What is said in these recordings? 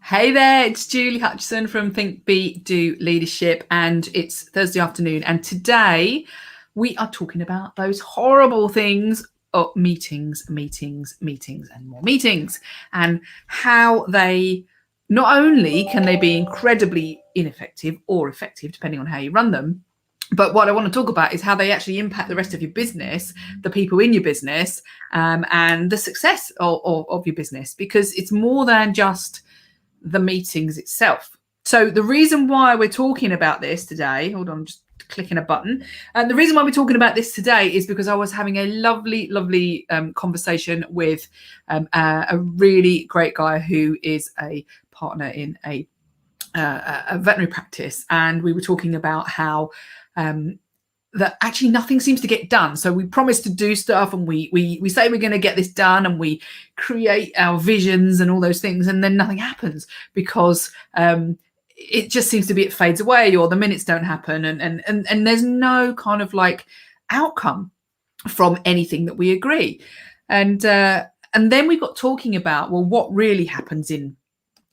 Hey there, it's Julie Hutchison from Think, Be, Do Leadership, and it's Thursday afternoon. And today we are talking about those horrible things of meetings, and more meetings, and how they not only can they be incredibly ineffective or effective, depending on how you run them. But what I want to talk about is how they actually impact the rest of your business, the people in your business, and the success of your business, because it's more than just the meetings itself. So the reason why we're talking about this today, hold on, I'm just clicking a button. And the reason why we're talking about this today is because I was having a lovely conversation with a really great guy who is a partner in a veterinary practice. And we were talking about how that actually nothing seems to get done. So we promise to do stuff, and we say we're going to get this done, and we create our visions and all those things, and then nothing happens because it just seems to be it fades away, or the minutes don't happen, and there's no kind of like outcome from anything that we agree. And then we got talking about, well, what really happens in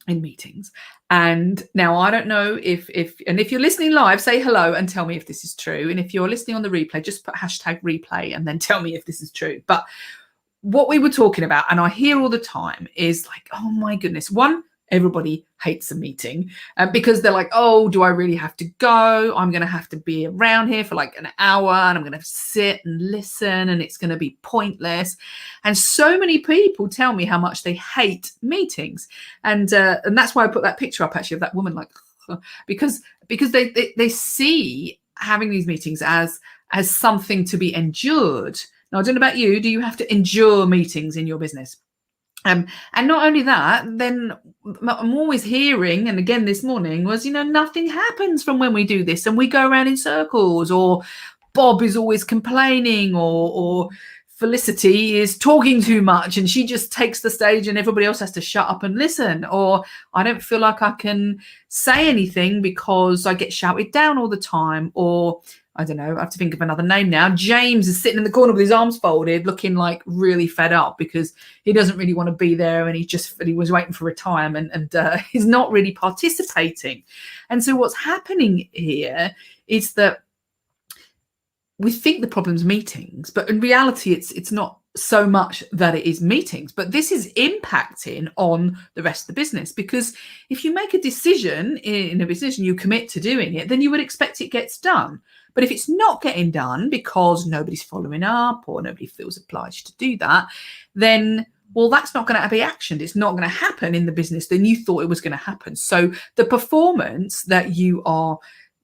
meetings. And now I don't know if you're listening live, say hello and tell me if this is true. And if you're listening on the replay, just put #replay and then tell me if this is true. But what we were talking about, and I hear all the time, is like, oh my goodness, one, everybody hates a meeting because they're like, oh, do I really have to go? I'm going to have to be around here for like an hour, and I'm going to sit and listen, and it's going to be pointless. And so many people tell me how much they hate meetings, and that's why I put that picture up actually of that woman, like because they see having these meetings as something to be endured. Now, I don't know about you. Do you have to endure meetings in your business? And not only that, then I'm always hearing, and again this morning was, nothing happens from when we do this, and we go around in circles, or Bob is always complaining, or Felicity is talking too much and she just takes the stage and everybody else has to shut up and listen, or I don't feel like I can say anything because I get shouted down all the time, or I don't know, I have to think of another name now. James is sitting in the corner with his arms folded, looking like really fed up because he doesn't really want to be there, and he was waiting for retirement, and he's not really participating. And so what's happening here is that we think the problem's meetings, but in reality, it's not so much that it is meetings, but this is impacting on the rest of the business. Because if you make a decision in a business and you commit to doing it, then you would expect it gets done. But if it's not getting done because nobody's following up or nobody feels obliged to do that, then, well, that's not going to be actioned. It's not going to happen in the business than you thought it was going to happen. So the performance that you are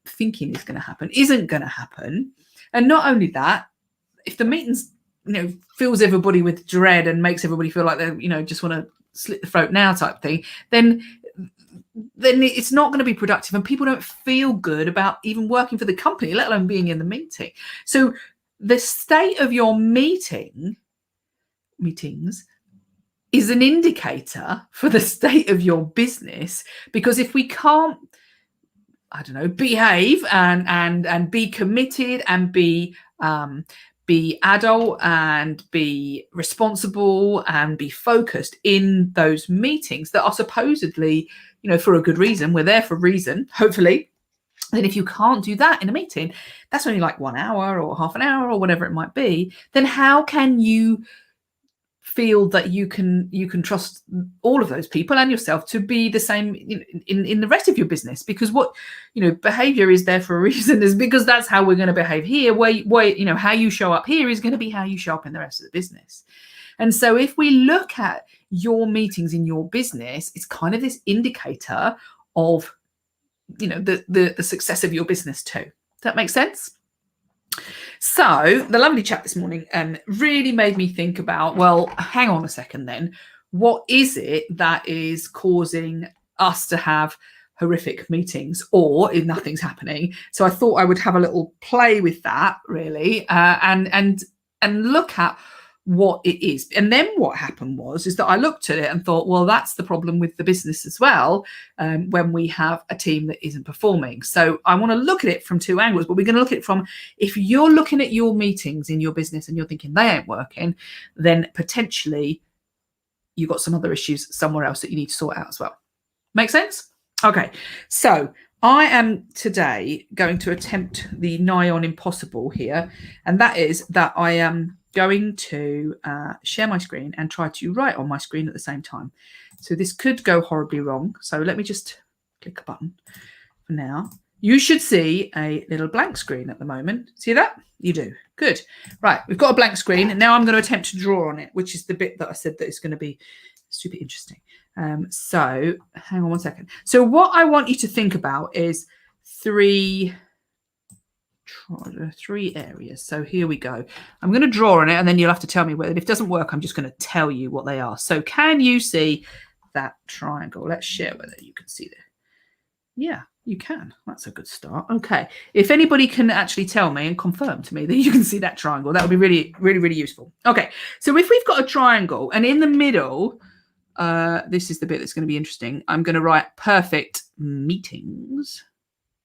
thinking is going to happen isn't going to happen. And not only that, if the meetings, fills everybody with dread and makes everybody feel like they, just want to slit the throat now type thing, then it's not going to be productive, and people don't feel good about even working for the company, let alone being in the meeting. So the state of your meetings is an indicator for the state of your business, because if we can't, I don't know, behave and be committed and be adult and be responsible and be focused in those meetings that are supposedly, for a good reason, we're there for a reason, hopefully. Then if you can't do that in a meeting, that's only like 1 hour or half an hour or whatever it might be, then how can you feel that you can trust all of those people and yourself to be the same in the rest of your business? Because what behavior is there for a reason, is because that's how we're going to behave here. Where how you show up here is going to be how you show up in the rest of the business. And so if we look at your meetings in your business, it's kind of this indicator of the success of your business too. Does that make sense? So the lovely chat this morning really made me think about, well, hang on a second then. What is it that is causing us to have horrific meetings, or if nothing's happening? So I thought I would have a little play with that, really, and look at what it is. And then what happened is that I looked at it and thought, well, that's the problem with the business as well, when we have a team that isn't performing. So I want to look at it from two angles, but we're going to look at it from, if you're looking at your meetings in your business and you're thinking they ain't working, then potentially you've got some other issues somewhere else that you need to sort out as well. Make sense? Okay, so I am today going to attempt the nigh on impossible here, and that is that I am going to share my screen and try to write on my screen at the same time. So this could go horribly wrong. So let me just click a button for now. You should see a little blank screen at the moment. See that? You do. Good. Right, we've got a blank screen, and now I'm going to attempt to draw on it, which is the bit that I said that is going to be super interesting. So hang on one second. So what I want you to think about is three areas. So here we go. I'm going to draw on it, and then you'll have to tell me whether, if it doesn't work, I'm just going to tell you what they are. So can you see that triangle? Let's share whether you can see that. Yeah, you can. That's a good start. Okay. If anybody can actually tell me and confirm to me that you can see that triangle, that would be really, really, really useful. Okay. So if we've got a triangle, and in the middle, this is the bit that's going to be interesting. I'm going to write perfect meetings.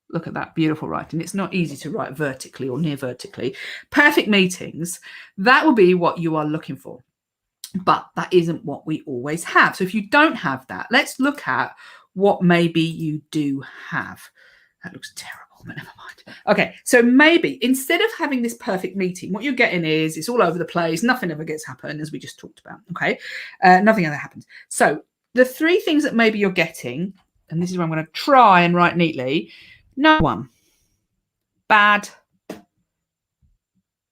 Look at that beautiful writing. It's not easy to write vertically or near vertically. Perfect meetings. That will be what you are looking for. But that isn't what we always have. So if you don't have that, let's look at what maybe you do have. That looks terrible, but never mind. Okay, so maybe instead of having this perfect meeting, what you're getting is it's all over the place. Nothing ever gets happen, as we just talked about. Okay, nothing ever happens. So the three things that maybe you're getting, and this is where I'm going to try and write neatly. Number one, bad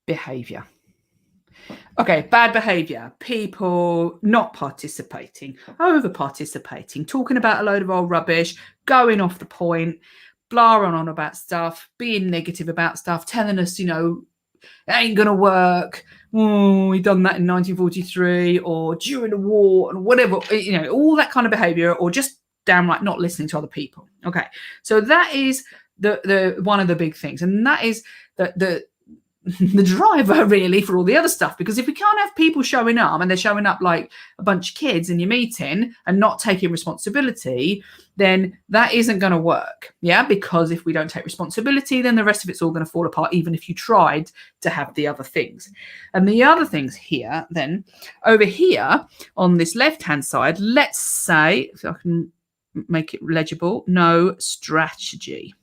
behavior. Okay, bad behavior, people not participating, over participating, talking about a load of old rubbish, going off the point, blaring on about stuff, being negative about stuff, telling us, it ain't going to work. Oh, we done that in 1943 or during the war and whatever, all that kind of behavior, or just downright not listening to other people. Okay, so that is the one of the big things, and that is the driver really for all the other stuff, because if we can't have people showing up, and they're showing up like a bunch of kids in your meeting and not taking responsibility, then that isn't going to work. Yeah, because if we don't take responsibility, then the rest of it's all going to fall apart, even if you tried to have the other things. And the other things here, then over here on this left hand side, let's say, if I can make it legible, no strategy.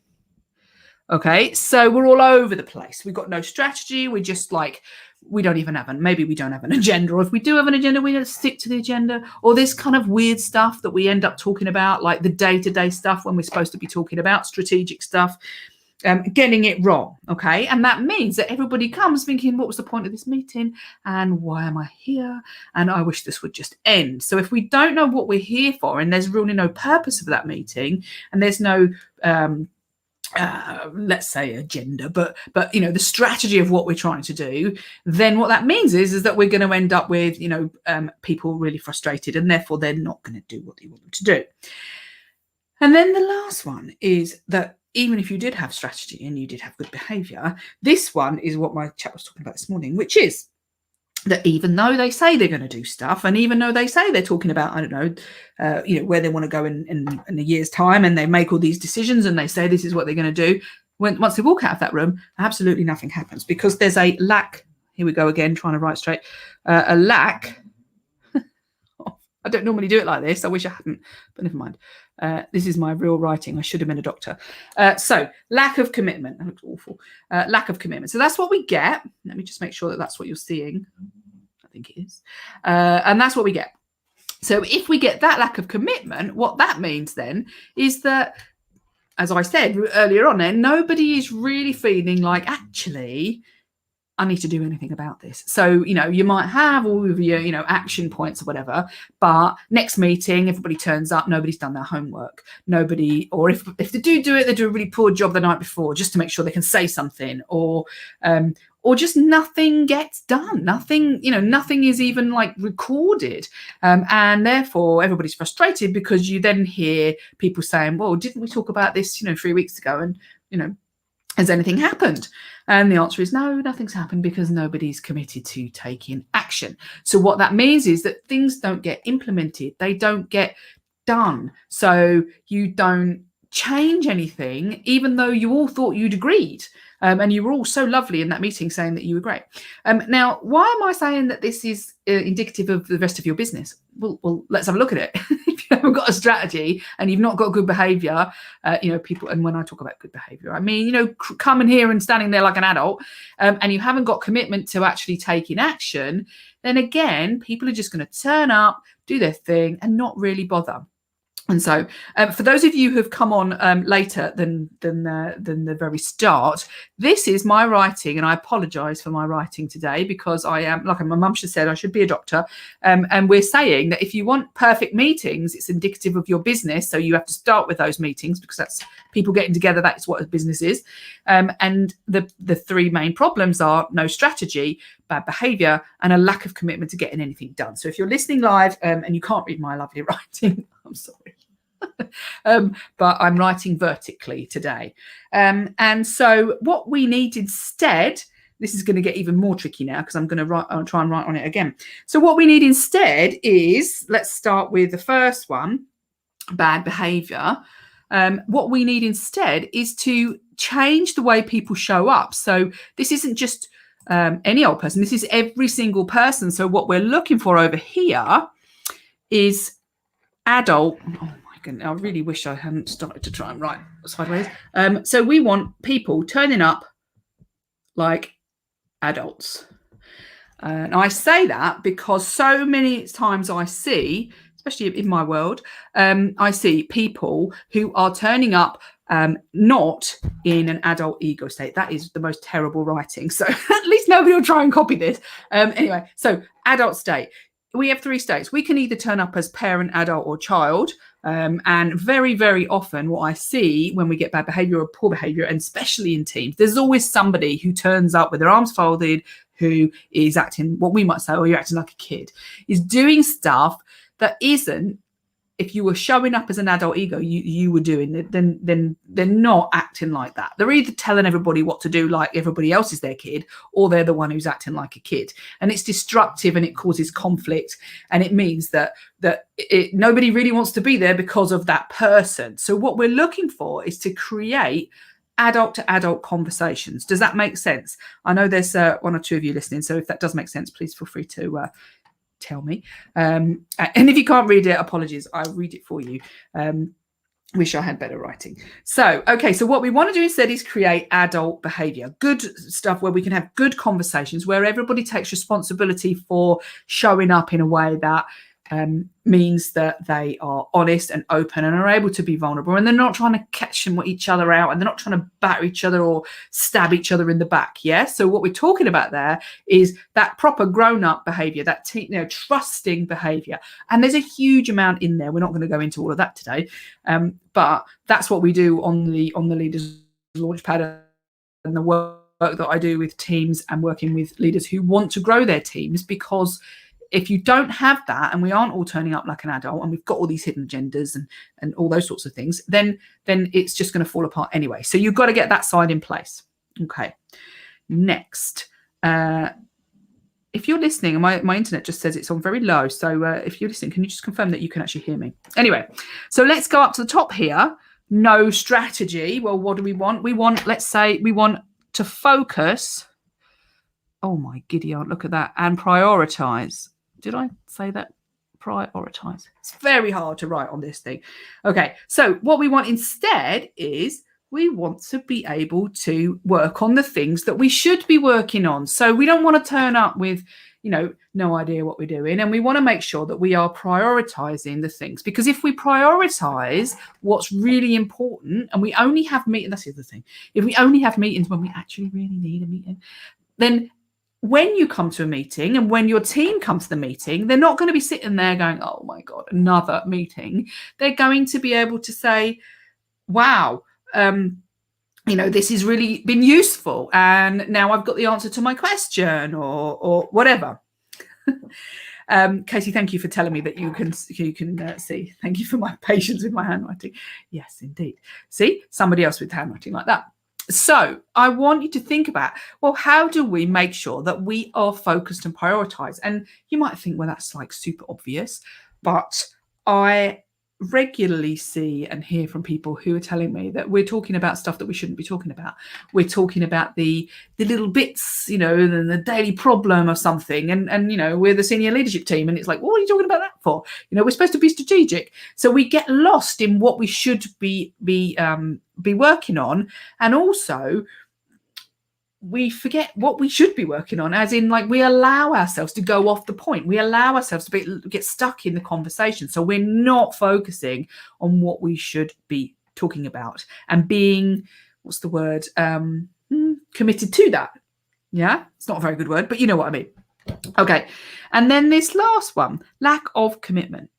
Okay, so we're all over the place. We've got no strategy. We're just like, we don't even have maybe we don't have an agenda. Or if we do have an agenda, we don't stick to the agenda. Or this kind of weird stuff that we end up talking about, like the day-to-day stuff when we're supposed to be talking about strategic stuff, getting it wrong. Okay, and that means that everybody comes thinking, what was the point of this meeting? And why am I here? And I wish this would just end. So if we don't know what we're here for, and there's really no purpose of that meeting, and there's no let's say agenda, but the strategy of what we're trying to do, then what that means is that we're going to end up with people really frustrated, and therefore they're not going to do what you want them to do. And then the last one is that even if you did have strategy and you did have good behavior, this one is what my chat was talking about this morning, which is that even though they say they're going to do stuff, and even though they say they're talking about, I don't know, where they want to go in a year's time, and they make all these decisions and they say this is what they're going to do, once they walk out of that room, absolutely nothing happens, because there's a lack. Here we go again, trying to write straight. A lack. I don't normally do it like this. I wish I hadn't, but never mind. This is my real writing. I should have been a doctor. So lack of commitment. That looks awful. Lack of commitment. So that's what we get. Let me just make sure that that's what you're seeing. I think it is. And that's what we get. So if we get that lack of commitment, what that means then is that, as I said earlier on, then nobody is really feeling like, actually, I need to do anything about this. So, you might have all of your, action points or whatever, but next meeting, everybody turns up, nobody's done their homework. Nobody, or if they do it, they do a really poor job the night before just to make sure they can say something, or just nothing gets done. Nothing, nothing is even like recorded. And therefore everybody's frustrated, because you then hear people saying, well, didn't we talk about this, 3 weeks ago? And, has anything happened? And the answer is no, nothing's happened, because nobody's committed to taking action. So what that means is that things don't get implemented. They don't get done. So you don't change anything, even though you all thought you'd agreed. And you were all so lovely in that meeting saying that you were great. Now, why am I saying that this is indicative of the rest of your business? Well, let's have a look at it. If you haven't got a strategy and you've not got good behavior, people, and when I talk about good behavior, I mean, coming here and standing there like an adult, and you haven't got commitment to actually taking action, then again, people are just going to turn up, do their thing, and not really bother. And so, for those of you who have come on later than the very start, this is my writing, and I apologise for my writing today because I am, like my mum should said, I should be a doctor. And we're saying that if you want perfect meetings, it's indicative of your business. So you have to start with those meetings because that's people getting together. That's what a business is. And the three main problems are no strategy, bad behaviour, and a lack of commitment to getting anything done. So if you're listening live and you can't read my lovely writing, I'm sorry. But I'm writing vertically today. And so what we need instead, this is going to get even more tricky now because I'm going to try and write on it again. So what we need instead is, let's start with the first one, bad behaviour. What we need instead is to change the way people show up. So this isn't just any old person. This is every single person. So what we're looking for over here is adult. Oh my goodness, I really wish I hadn't started to try and write sideways. So we want people turning up like adults. And I say that because so many times I see, especially in my world, I see people who are turning up not in an adult ego state. That is the most terrible writing. So at least nobody will try and copy this. Anyway, so adult state. We have three states. We can either turn up as parent, adult, or child. And very, very often what I see when we get bad behavior or poor behavior, and especially in teams, there's always somebody who turns up with their arms folded, who is acting what we might say, you're acting like a kid, is doing stuff that isn't, if you were showing up as an adult ego, you were doing it, then they're not acting like that. They're either telling everybody what to do like everybody else is their kid, or they're the one who's acting like a kid. And it's destructive and it causes conflict. And it means that nobody really wants to be there because of that person. So what we're looking for is to create adult to adult conversations. Does that make sense? I know there's one or two of you listening. So if that does make sense, please feel free to tell me. And if you can't read it, apologies, I'll read it for you. Wish I had better writing. So, okay, so what we want to do instead is create adult behavior, good stuff where we can have good conversations, where everybody takes responsibility for showing up in a way that means that they are honest and open and are able to be vulnerable, and they're not trying to catch them each other out, and they're not trying to batter each other or stab each other in the back. Yeah. So what we're talking about there is that proper grown-up behavior, that trusting behavior, and there's a huge amount in there. We're not going to go into all of that today, but that's what we do on the Leaders Launchpad and the work that I do with teams and working with leaders who want to grow their teams. Because if you don't have that, and we aren't all turning up like an adult, and we've got all these hidden agendas and all those sorts of things, then it's just going to fall apart anyway. So you've got to get that side in place. Okay. Next, if you're listening, and my internet just says it's on very low. So if you're listening, can you just confirm that you can actually hear me? Anyway, so let's go up to the top here. No strategy. Well, what do we want? Let's say we want to focus. Oh my giddy aunt, look at that. And prioritize. Did I say that? Prioritize. It's very hard to write on this thing. Okay, so what we want instead is we want to be able to work on the things that we should be working on. So we don't want to turn up with, no idea what we're doing. And we want to make sure that we are prioritizing the things. Because if we prioritize what's really important, and we only have meetings, that's the other thing. If we only have meetings when we actually really need a meeting, then when you come to a meeting and when your team comes to the meeting, they're not going to be sitting there going, oh my God, another meeting. They're going to be able to say, wow, this has really been useful. And now I've got the answer to my question or whatever. Katie, thank you for telling me that you can see. Thank you for my patience with my handwriting. Yes, indeed. See, somebody else with handwriting like that. So I want you to think about, well, how do we make sure that we are focused and prioritized? And you might think, well, that's like super obvious, but I regularly see and hear from people who are telling me that we're talking about stuff that we shouldn't be talking about. We're talking about the little bits, and the daily problem of something, and we're the senior leadership team, and it's like, what are you talking about that for? We're supposed to be strategic, so we get lost in what we should be working on, and also we forget what we should be working on, as in, like, we allow ourselves to go off the point. We allow ourselves to get stuck in the conversation. So we're not focusing on what we should be talking about and being, what's the word, committed to that. Yeah, it's not a very good word, but you know what I mean. Okay. And then this last one, lack of commitment.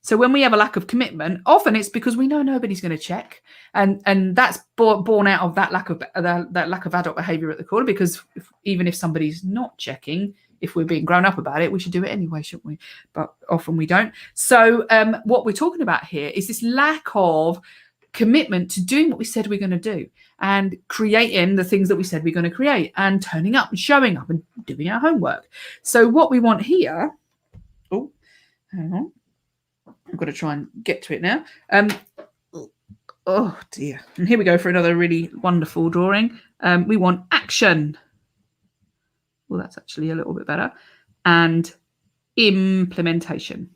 So when we have a lack of commitment, often it's because we know nobody's going to check, and that's born out of that lack of adult behaviour at the core. Because even if somebody's not checking, if we're being grown up about it, we should do it anyway, shouldn't we? But often we don't. So what we're talking about here is this lack of commitment to doing what we said we're going to do, and creating the things that we said we're going to create, and turning up and showing up and doing our homework. So what we want here, hang on, I've got to try and get to it now. Oh dear. And here we go for another really wonderful drawing. We want action. Well, that's actually a little bit better. And implementation.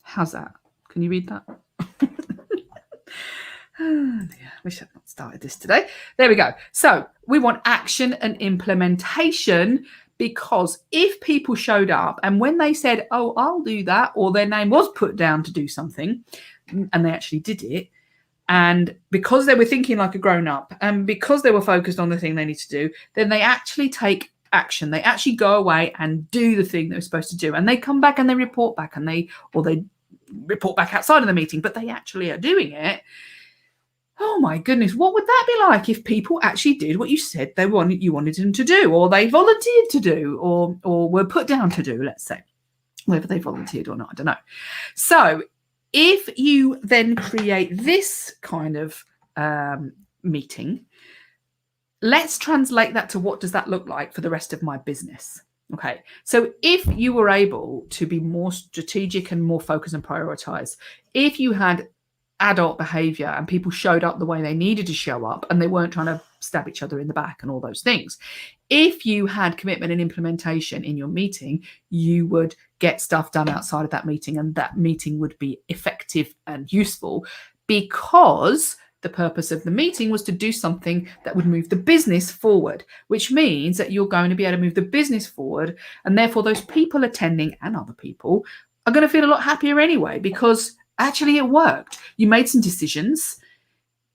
How's that? Can you read that? Oh dear. Wish I'd not started this today. There we go. So we want action and implementation, because if people showed up and when they said, oh, I'll do that, or their name was put down to do something, and they actually did it, and because they were thinking like a grown-up, and because they were focused on the thing they need to do, then they actually take action. They actually go away and do the thing they're supposed to do, and they come back and they report back, and they report back outside of the meeting, but they actually are doing it. Oh my goodness, what would that be like if people actually did what you said you wanted them to do, or they volunteered to do, or were put down to do, let's say, whether they volunteered or not, I don't know. So if you then create this kind of meeting, let's translate that to what does that look like for the rest of my business. Okay, so if you were able to be more strategic and more focused and prioritize, if you had adult behavior and people showed up the way they needed to show up, and they weren't trying to stab each other in the back and all those things, if you had commitment and implementation in your meeting, you would get stuff done outside of that meeting, and that meeting would be effective and useful, because the purpose of the meeting was to do something that would move the business forward, which means that you're going to be able to move the business forward, and therefore those people attending and other people are going to feel a lot happier anyway, because actually it worked. You made some decisions.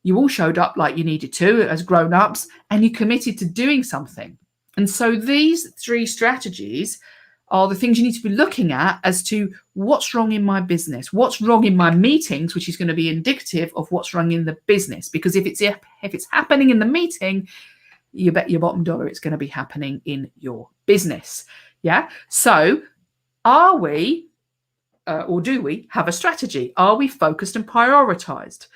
You all showed up like you needed to as grown-ups, and you committed to doing something. And so these three strategies are the things you need to be looking at as to what's wrong in my business, what's wrong in my meetings, which is going to be indicative of what's wrong in the business. Because if it's happening in the meeting, you bet your bottom dollar it's going to be happening in your business. Yeah. So are we, or do we have a strategy? Are we focused and prioritized?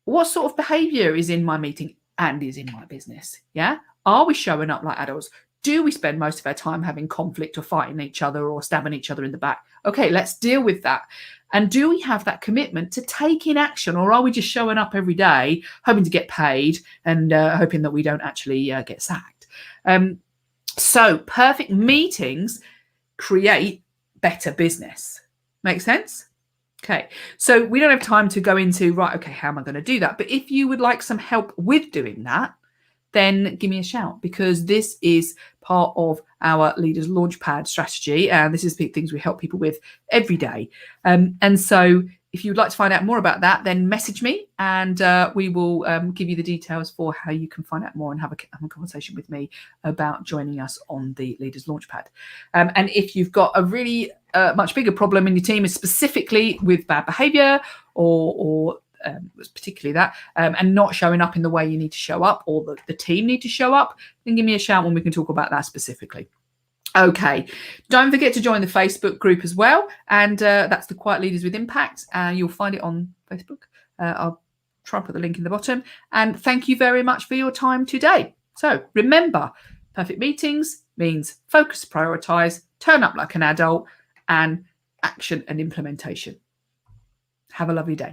What sort of behavior is in my meeting and is in my business? Yeah. Are we showing up like adults? Do we spend most of our time having conflict or fighting each other or stabbing each other in the back? Okay, let's deal with that. And do we have that commitment to taking action, or are we just showing up every day, hoping to get paid and hoping that we don't actually get sacked? So perfect meetings create better business. Make sense? Okay, so we don't have time to go into, right, okay, how am I going to do that? But if you would like some help with doing that, then give me a shout, because this is part of our Leaders Launchpad strategy. And this is the things we help people with every day. And so if you'd like to find out more about that, then message me, and we will give you the details for how you can find out more and have a conversation with me about joining us on the Leaders Launchpad. And if you've got a really much bigger problem in your team, is specifically with bad behavior or particularly that, and not showing up in the way you need to show up, or the team need to show up, then give me a shout when we can talk about that specifically. Okay, don't forget to join the Facebook group as well, and that's the Quiet Leaders with Impact. You'll find it on Facebook. I'll try and put the link in the bottom. And thank you very much for your time today. So remember, perfect meetings means focus, prioritize, turn up like an adult, and action and implementation. Have a lovely day.